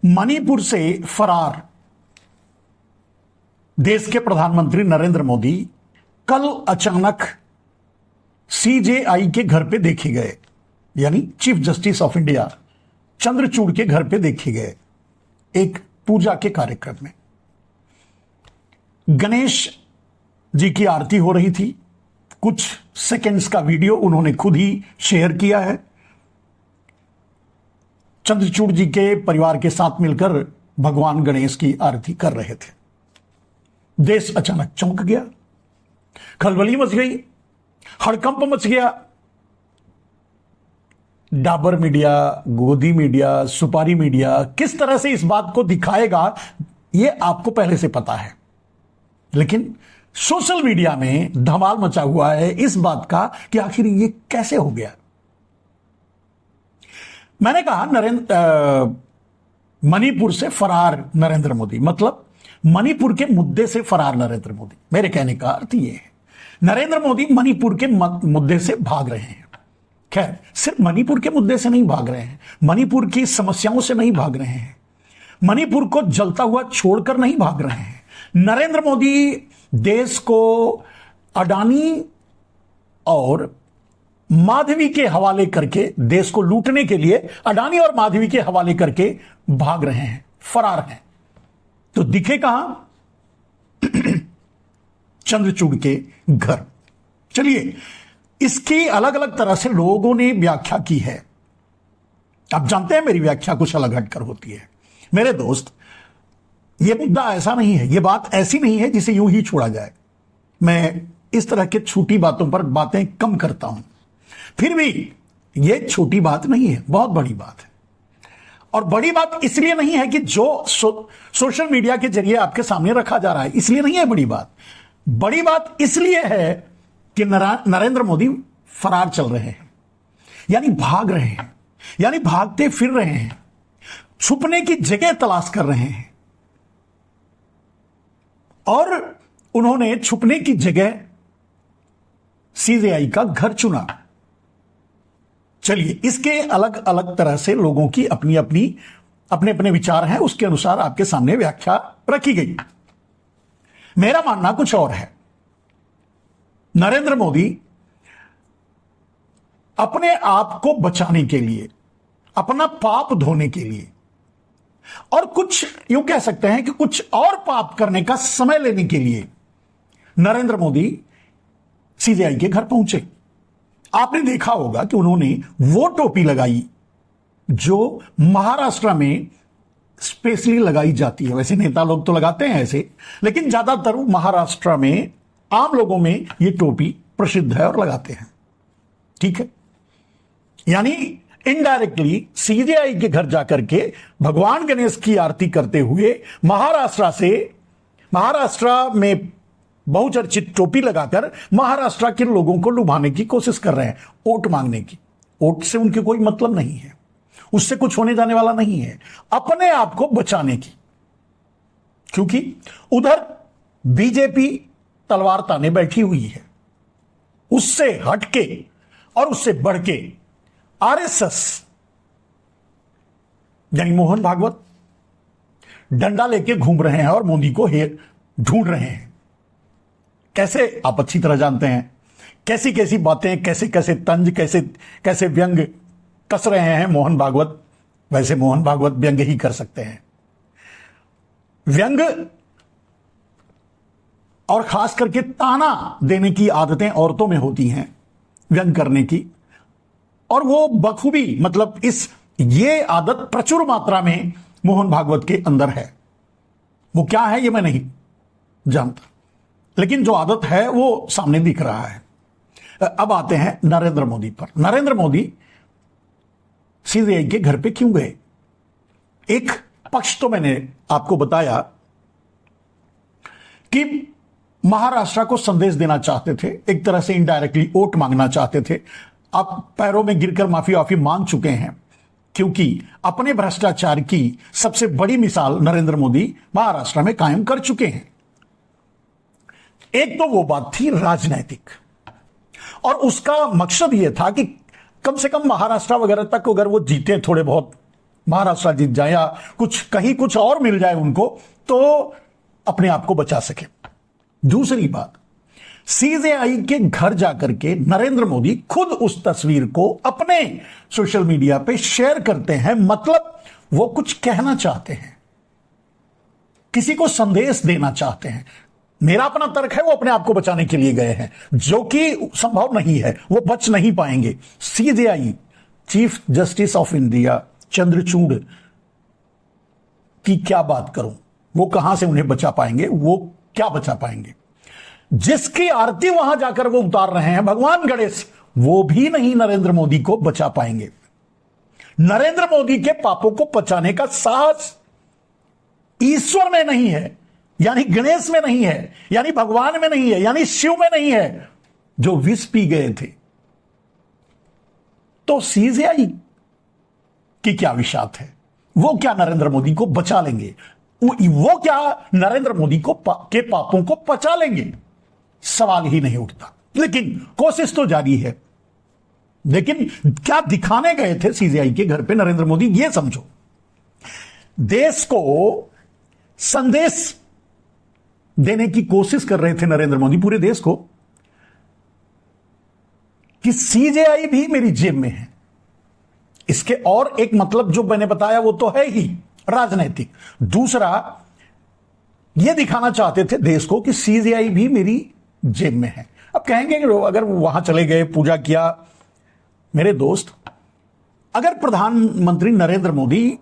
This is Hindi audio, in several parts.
मणिपुर से फरार देश के प्रधानमंत्री नरेंद्र मोदी कल अचानक सीजेआई के घर पे देखे गए, यानी chief justice of India Chandrachud के घर पे देखे गए एक पूजा के कार्यक्रम में। गणेश जी की आरती हो रही थी। कुछ सेकंड्स का वीडियो उन्होंने खुद ही शेयर किया है। चंद्रचूड़ जी के परिवार के साथ मिलकर भगवान गणेश की आरती कर रहे थे। देश अचानक चौंक गया, खलबली मच गई, हड़कंप मच गया। डाबर मीडिया, गोदी मीडिया, सुपारी मीडिया किस तरह से इस बात को दिखाएगा यह आपको पहले से पता है, लेकिन सोशल मीडिया में धमाल मचा हुआ है इस बात का कि आखिर ये कैसे हो गया। मैंने कहा मणिपुर से फरार नरेंद्र मोदी, मतलब मणिपुर के मुद्दे से फरार नरेंद्र मोदी। मेरे कहने का अर्थ यह है नरेंद्र मोदी मणिपुर के मुद्दे से भाग रहे हैं। खैर, सिर्फ मणिपुर के मुद्दे से नहीं भाग रहे हैं, मणिपुर की समस्याओं से नहीं भाग रहे हैं, मणिपुर को जलता हुआ छोड़कर नहीं भाग रहे हैं। नरेंद्र मोदी देश को अडानी और माधवी के हवाले करके, देश को लूटने के लिए अडानी और माधवी के हवाले करके भाग रहे हैं, फरार हैं। तो दिखे कहां? चंद्रचूड़ के घर। चलिए, इसकी अलग अलग तरह से लोगों ने व्याख्या की है। आप जानते हैं मेरी व्याख्या कुछ अलग हटकर होती है। मेरे दोस्त, यह मुद्दा ऐसा नहीं है, यह बात ऐसी नहीं है जिसे यूं ही छोड़ा जाए। मैं इस तरह के छोटी बातों पर बातें कम करता हूं, फिर भी यह छोटी बात नहीं है, बहुत बड़ी बात है। और बड़ी बात इसलिए नहीं है कि जो सोशल मीडिया के जरिए आपके सामने रखा जा रहा है, इसलिए नहीं है बड़ी बात। बड़ी बात इसलिए है कि नरेंद्र मोदी फरार चल रहे हैं, यानी भाग रहे हैं, यानी भागते फिर रहे हैं, छुपने की जगह तलाश कर रहे हैं। और उन्होंने छुपने की जगह सीजेआई का घर चुना। चलिए, इसके अलग अलग तरह से लोगों की अपने अपने विचार हैं, उसके अनुसार आपके सामने व्याख्या रखी गई। मेरा मानना कुछ और है। नरेंद्र मोदी अपने आप को बचाने के लिए, अपना पाप धोने के लिए, और कुछ यूं कह सकते हैं कि कुछ और पाप करने का समय लेने के लिए नरेंद्र मोदी सीजेआई के घर पहुंचे। आपने देखा होगा कि उन्होंने वो टोपी लगाई जो महाराष्ट्र में स्पेशली लगाई जाती है। वैसे नेता लोग तो लगाते हैं ऐसे, लेकिन ज्यादातर महाराष्ट्र में आम लोगों में ये टोपी प्रसिद्ध है और लगाते हैं। ठीक है, यानी इनडायरेक्टली सीजेआई के घर जाकर के भगवान गणेश की आरती करते हुए महाराष्ट्र में बहुचर्चित टोपी लगाकर महाराष्ट्र के लोगों को लुभाने की कोशिश कर रहे हैं, वोट मांगने की। वोट से उनके कोई मतलब नहीं है, उससे कुछ होने जाने वाला नहीं है, अपने आप को बचाने की। क्योंकि उधर बीजेपी तलवार ताने बैठी हुई है, उससे हटके और उससे बढ़ के आरएसएस यानी मोहन भागवत डंडा लेके घूम रहे हैं और मोदी को ढूंढ रहे हैं। कैसे? आप अच्छी तरह जानते हैं कैसी कैसी बातें, कैसे कैसे तंज, कैसे कैसे व्यंग कस रहे हैं मोहन भागवत। वैसे मोहन भागवत व्यंग ही कर सकते हैं। व्यंग और खास करके ताना देने की आदतें औरतों में होती हैं, व्यंग करने की, और वो बखूबी, मतलब ये आदत प्रचुर मात्रा में मोहन भागवत के अंदर है। वो क्या है ये मैं नहीं जानता, लेकिन जो आदत है वो सामने दिख रहा है। अब आते हैं नरेंद्र मोदी पर। नरेंद्र मोदी सीजेआई के घर पे क्यों गए? एक पक्ष तो मैंने आपको बताया कि महाराष्ट्र को संदेश देना चाहते थे, एक तरह से इनडायरेक्टली वोट मांगना चाहते थे। आप पैरों में गिरकर माफी मांग चुके हैं, क्योंकि अपने भ्रष्टाचार की सबसे बड़ी मिसाल नरेंद्र मोदी महाराष्ट्र में कायम कर चुके हैं। एक तो वो बात थी राजनैतिक, और उसका मकसद यह था कि कम से कम महाराष्ट्र वगैरह तक अगर वो जीते थोड़े बहुत महाराष्ट्र जीत जाए या कुछ कहीं कुछ और मिल जाए उनको, तो अपने आप को बचा सके। दूसरी बात, सीजेआई के घर जाकर के नरेंद्र मोदी खुद उस तस्वीर को अपने सोशल मीडिया पे शेयर करते हैं, मतलब वो कुछ कहना चाहते हैं, किसी को संदेश देना चाहते हैं। मेरा अपना तर्क है वो अपने आप को बचाने के लिए गए हैं, जो कि संभव नहीं है, वो बच नहीं पाएंगे। CJI chief justice of India Chandrachud की क्या बात करूं, वो कहां से उन्हें बचा पाएंगे, वो क्या बचा पाएंगे। जिसकी आरती वहां जाकर वो उतार रहे हैं भगवान गणेश, वो भी नहीं नरेंद्र मोदी को बचा पाएंगे। नरेंद्र मोदी के पापों को पचाने का साहस ईश्वर में नहीं है, यानी गणेश में नहीं है, यानी भगवान में नहीं है, यानी शिव में नहीं है, जो विष पी गए थे। तो सीजेआई की क्या विशात है, वो क्या नरेंद्र मोदी को बचा लेंगे, वो क्या नरेंद्र मोदी को के पापों को पचा लेंगे, सवाल ही नहीं उठता। लेकिन कोशिश तो जारी है। लेकिन क्या दिखाने गए थे सीजेआई के घर पे नरेंद्र मोदी, ये समझो। देश को संदेश देने की कोशिश कर रहे थे नरेंद्र मोदी, पूरे देश को, कि सीजेआई भी मेरी जेब में है। इसके और एक मतलब जो मैंने बताया वो तो है ही राजनीतिक। दूसरा, यह दिखाना चाहते थे देश को कि सीजेआई भी मेरी जेब में है। अब कहेंगे कि अगर वहां चले गए, पूजा किया, मेरे दोस्त, अगर प्रधानमंत्री नरेंद्र मोदी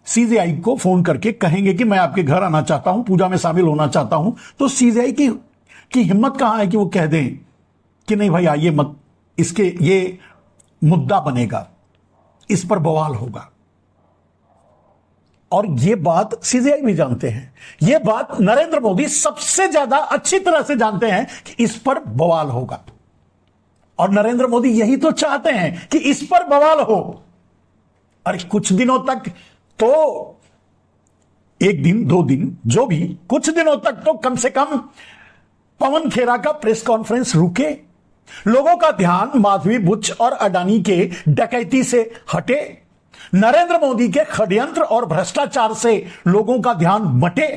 सीजेआई को फोन करके कहेंगे कि मैं आपके घर आना चाहता हूं, पूजा में शामिल होना चाहता हूं, तो सीजेआई की हिम्मत कहां है कि वो कह दें कि नहीं भाई आइए मत, इसके ये मुद्दा बनेगा, इस पर बवाल होगा। और ये बात सीजेआई भी जानते हैं, ये बात नरेंद्र मोदी सबसे ज्यादा अच्छी तरह से जानते हैं कि इस पर बवाल होगा। और नरेंद्र मोदी यही तो चाहते हैं कि इस पर बवाल हो। अरे कुछ दिनों तक तो, एक दिन दो दिन जो भी, कुछ दिनों तक तो कम से कम पवन खेरा का प्रेस कॉन्फ्रेंस रुके, लोगों का ध्यान माधवी बुच और अडानी के डकैती से हटे, नरेंद्र मोदी के षड्यंत्र और भ्रष्टाचार से लोगों का ध्यान बटे।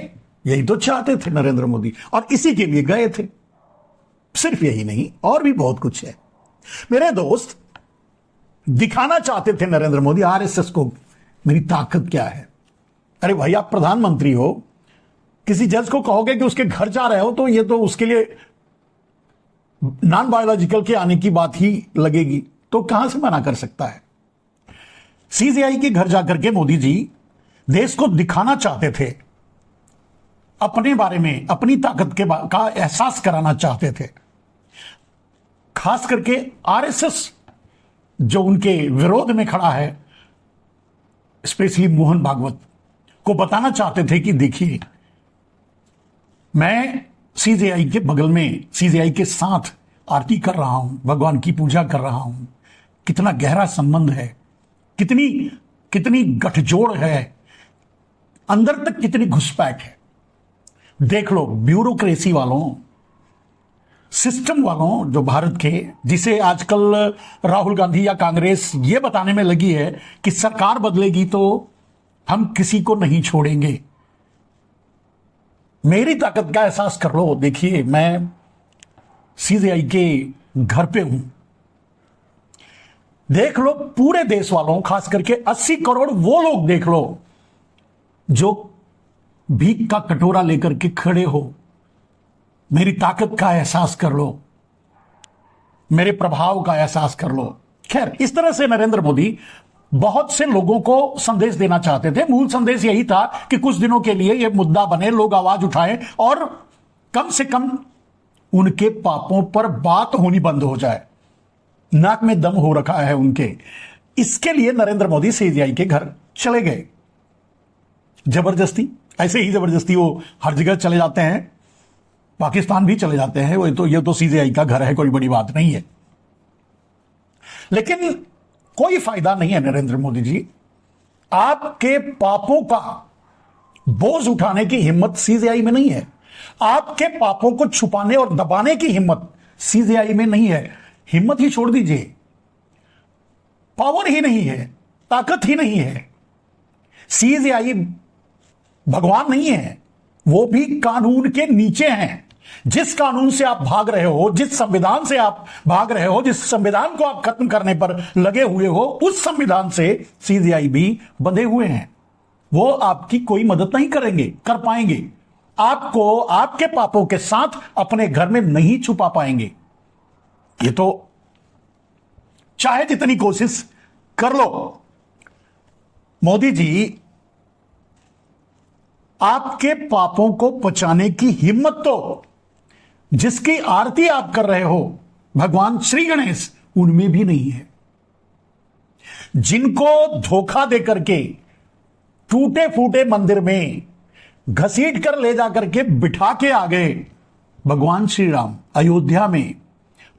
यही तो चाहते थे नरेंद्र मोदी, और इसी के लिए गए थे। सिर्फ यही नहीं, और भी बहुत कुछ है मेरे दोस्त। दिखाना चाहते थे नरेंद्र मोदी आरएसएस को मेरी ताकत क्या है। अरे भाई, आप प्रधानमंत्री हो, किसी जज को कहोगे कि उसके घर जा रहे हो, तो ये तो उसके लिए नॉन बायोलॉजिकल के आने की बात ही लगेगी, तो कहां से मना कर सकता है। सीजेआई के घर जाकर के मोदी जी देश को दिखाना चाहते थे, अपने बारे में, अपनी ताकत का एहसास कराना चाहते थे। खास करके आरएसएस जो उनके विरोध में खड़ा है, स्पेशली मोहन भागवत को बताना चाहते थे कि देखिए, मैं सीजेआई के बगल में, सीजेआई के साथ आरती कर रहा हूं, भगवान की पूजा कर रहा हूं। कितना गहरा संबंध है, कितनी गठजोड़ है, अंदर तक कितनी घुसपैठ है। देख लो, ब्यूरोक्रेसी वालों, सिस्टम वालों जो भारत के, जिसे आजकल राहुल गांधी या कांग्रेस ये बताने में लगी है कि सरकार बदलेगी तो हम किसी को नहीं छोड़ेंगे। मेरी ताकत का एहसास कर लो। देखिए, मैं सीजेआई के घर पे हूं। देख लो, पूरे देश वालों, खास करके 80 करोड़ वो लोग देख लो जो भीख का कटोरा लेकर के खड़े हो। मेरी ताकत का एहसास कर लो, मेरे प्रभाव का एहसास कर लो। खैर, इस तरह से नरेंद्र मोदी बहुत से लोगों को संदेश देना चाहते थे। मूल संदेश यही था कि कुछ दिनों के लिए यह मुद्दा बने, लोग आवाज उठाएं और कम से कम उनके पापों पर बात होनी बंद हो जाए। नाक में दम हो रखा है उनके, इसके लिए नरेंद्र मोदी सीजेआई के घर चले गए जबरदस्ती। ऐसे ही जबरदस्ती वो हर जगह चले जाते हैं, पाकिस्तान भी चले जाते हैं। ये तो सीजेआई का घर है, कोई बड़ी बात नहीं है। लेकिन कोई फायदा नहीं है नरेंद्र मोदी जी। आपके पापों का बोझ उठाने की हिम्मत सीजेआई में नहीं है। आपके पापों को छुपाने और दबाने की हिम्मत सीजेआई में नहीं है। हिम्मत ही छोड़ दीजिए, पावर ही नहीं है, ताकत ही नहीं है। सीजेआई भगवान नहीं है, वो भी कानून के नीचे हैं। जिस कानून से आप भाग रहे हो, जिस संविधान से आप भाग रहे हो, जिस संविधान को आप खत्म करने पर लगे हुए हो, उस संविधान से सीजेआई भी बंधे हुए हैं। वो आपकी कोई मदद नहीं करेंगे, कर पाएंगे। आपको आपके पापों के साथ अपने घर में नहीं छुपा पाएंगे। ये तो चाहे जितनी कोशिश कर लो। मोदी जी, आपके पापों को पचाने की हिम्मत तो जिसकी आरती आप कर रहे हो, भगवान श्री गणेश, उनमें भी नहीं है। जिनको धोखा देकर के टूटे फूटे मंदिर में घसीट कर ले जाकर के बिठा के आ गए भगवान श्री राम अयोध्या में,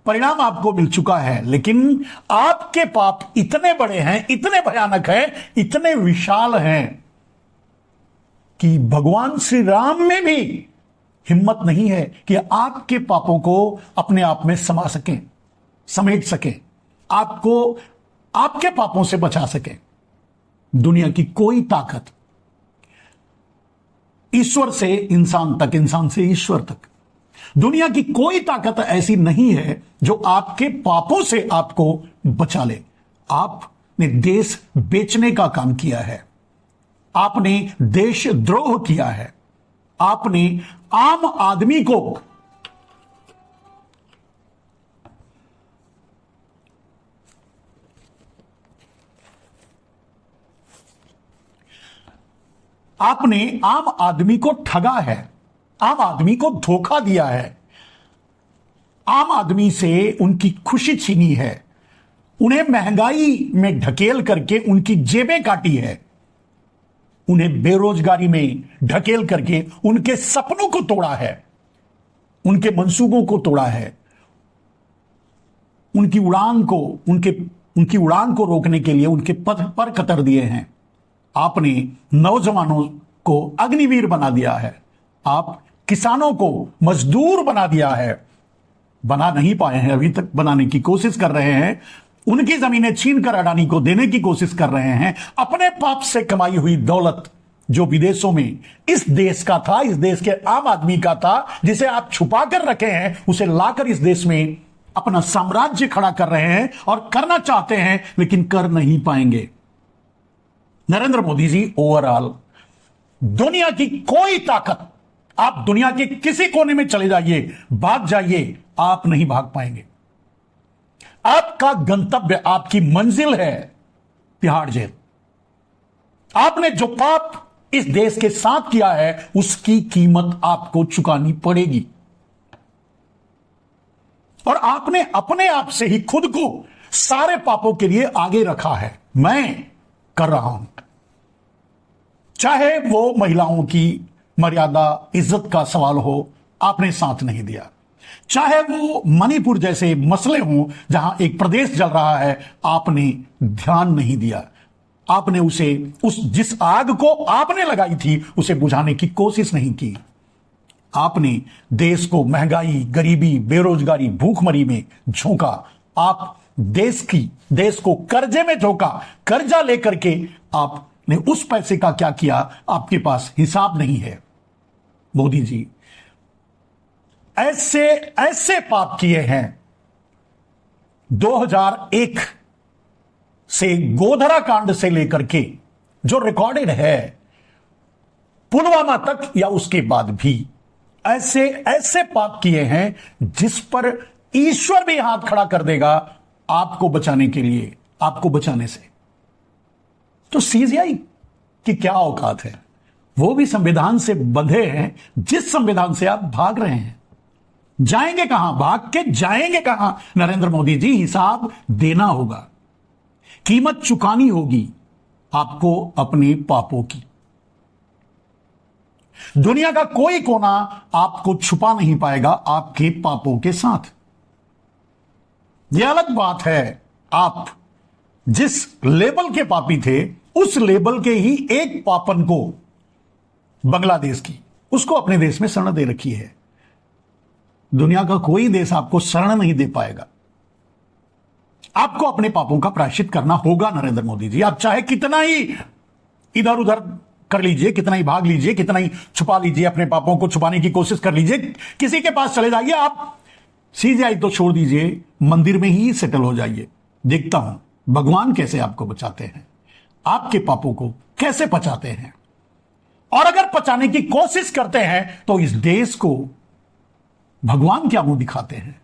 परिणाम आपको मिल चुका है। लेकिन आपके पाप इतने बड़े हैं, इतने भयानक हैं, इतने विशाल हैं कि भगवान श्री राम में भी हिम्मत नहीं है कि आपके पापों को अपने आप में समा सकें, समेट सकें, आपको आपके पापों से बचा सकें। दुनिया की कोई ताकत, ईश्वर से इंसान तक, इंसान से ईश्वर तक, दुनिया की कोई ताकत ऐसी नहीं है जो आपके पापों से आपको बचा ले। आपने देश बेचने का काम किया है, आपने देशद्रोह किया है, आपने आम आदमी को आम आदमी को ठगा है, आम आदमी को धोखा दिया है, आम आदमी से उनकी खुशी छीनी है, उन्हें महंगाई में ढकेल करके उनकी जेबें काटी है, उन्हें बेरोजगारी में ढकेल करके उनके सपनों को तोड़ा है, उनके मंसूबों को तोड़ा है, उनकी उड़ान को रोकने के लिए उनके पथ पर कतर दिए हैं। आपने नौजवानों को अग्निवीर बना दिया है, आप किसानों को मजदूर बना दिया है। बना नहीं पाए हैं, अभी तक बनाने की कोशिश कर रहे हैं। उनकी जमीनें छीन कर अडानी को देने की कोशिश कर रहे हैं। अपने पाप से कमाई हुई दौलत जो विदेशों में इस देश का था, इस देश के आम आदमी का था, जिसे आप छुपा कर रखे हैं, उसे लाकर इस देश में अपना साम्राज्य खड़ा कर रहे हैं और करना चाहते हैं, लेकिन कर नहीं पाएंगे। नरेंद्र मोदी जी, ओवरऑल दुनिया की कोई ताकत, आप दुनिया के किसी कोने में चले जाइए, भाग जाइए, आप नहीं भाग पाएंगे। आपका गंतव्य, आपकी मंजिल है तिहाड़ जेल। आपने जो पाप इस देश के साथ किया है, उसकी कीमत आपको चुकानी पड़ेगी। और आपने अपने आप से ही खुद को सारे पापों के लिए आगे रखा है। मैं कर रहा हूं, चाहे वो महिलाओं की मर्यादा, इज्जत का सवाल हो, आपने साथ नहीं दिया। चाहे वो मणिपुर जैसे मसले हों जहां एक प्रदेश जल रहा है, आपने ध्यान नहीं दिया। आपने जिस आग को आपने लगाई थी, उसे बुझाने की कोशिश नहीं की। आपने देश को महंगाई, गरीबी, बेरोजगारी, भूखमरी में झोंका। आप देश को कर्जे में झोंका। कर्जा लेकर के आपने उस पैसे का क्या किया, आपके पास हिसाब नहीं है। मोदी जी, ऐसे पाप किए हैं। 2001 से गोधरा कांड से लेकर के जो रिकॉर्डेड है, पुलवामा तक या उसके बाद भी ऐसे पाप किए हैं जिस पर ईश्वर भी हाथ खड़ा कर देगा आपको बचाने के लिए, आपको बचाने से। तो सीजेआई की क्या औकात है? वो भी संविधान से बंधे हैं, जिस संविधान से आप भाग रहे हैं। जाएंगे कहां? भाग के जाएंगे कहां? नरेंद्र मोदी जी, हिसाब देना होगा, कीमत चुकानी होगी आपको अपने पापों की। दुनिया का कोई कोना आपको छुपा नहीं पाएगा आपके पापों के साथ। यह अलग बात है, आप जिस लेवल के पापी थे, उस लेवल के ही एक पापन को, बांग्लादेश की, उसको अपने देश में शरण दे रखी है। दुनिया का कोई देश आपको शरण नहीं दे पाएगा। आपको अपने पापों का प्रायश्चित करना होगा नरेंद्र मोदी जी। आप चाहे कितना ही इधर उधर कर लीजिए, कितना ही भाग लीजिए, कितना ही छुपा लीजिए, अपने पापों को छुपाने की कोशिश कर लीजिए, किसी के पास चले जाइए, आप सीजीआई तो छोड़ दीजिए, मंदिर में ही सेटल हो जाइए। देखता हूं भगवान कैसे आपको बचाते हैं, आपके पापों को कैसे पचाते हैं। और अगर पचाने की कोशिश करते हैं तो इस देश को भगवान क्या मुंह दिखाते हैं।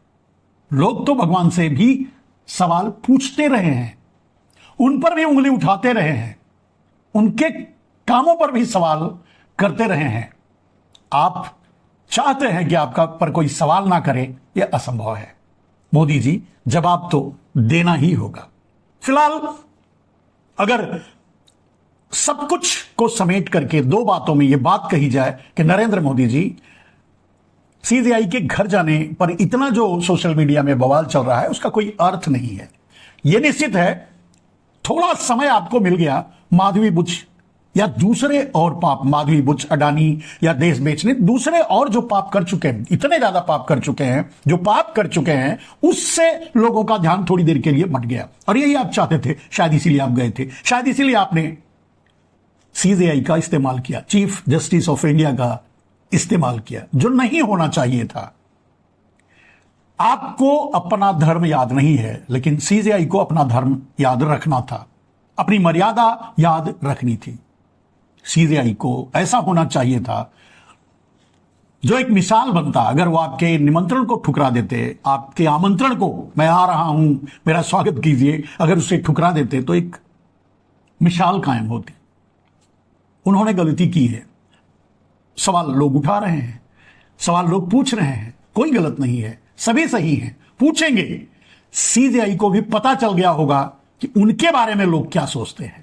लोग तो भगवान से भी सवाल पूछते रहे हैं, उन पर भी उंगली उठाते रहे हैं, उनके कामों पर भी सवाल करते रहे हैं। आप चाहते हैं कि आपका पर कोई सवाल ना करे, यह असंभव है। मोदी जी, जवाब तो देना ही होगा। फिलहाल अगर सब कुछ को समेट करके दो बातों में यह बात कही जाए कि नरेंद्र मोदी जी, सीजीआई के घर जाने पर इतना जो सोशल मीडिया में बवाल चल रहा है उसका कोई अर्थ नहीं है। यह निश्चित है थोड़ा समय आपको मिल गया माधवी बुच या दूसरे और पाप, माधवी बुच, अडानी या देश बेचने, दूसरे और जो पाप कर चुके हैं, इतने ज्यादा पाप कर चुके हैं, जो पाप कर चुके हैं, उससे लोगों का ध्यान थोड़ी देर के लिए मट गया। और यही आप चाहते थे, शायद इसीलिए आप गए थे, शायद इसीलिए आपने सीजीआई का इस्तेमाल किया, चीफ जस्टिस ऑफ इंडिया का इस्तेमाल किया, जो नहीं होना चाहिए था। आपको अपना धर्म याद नहीं है, लेकिन सीजीआई को अपना धर्म याद रखना था, अपनी मर्यादा याद रखनी थी। सीजीआई को ऐसा होना चाहिए था जो एक मिसाल बनता। अगर वो आपके निमंत्रण को ठुकरा देते, आपके आमंत्रण को, मैं आ रहा हूं, मेरा स्वागत कीजिए, अगर उसे ठुकरा देते तो एक मिसाल कायम होती। उन्होंने गलती की है, सवाल लोग उठा रहे हैं, सवाल लोग पूछ रहे हैं, कोई गलत नहीं है, सभी सही हैं, पूछेंगे। सीजीआई को भी पता चल गया होगा कि उनके बारे में लोग क्या सोचते हैं।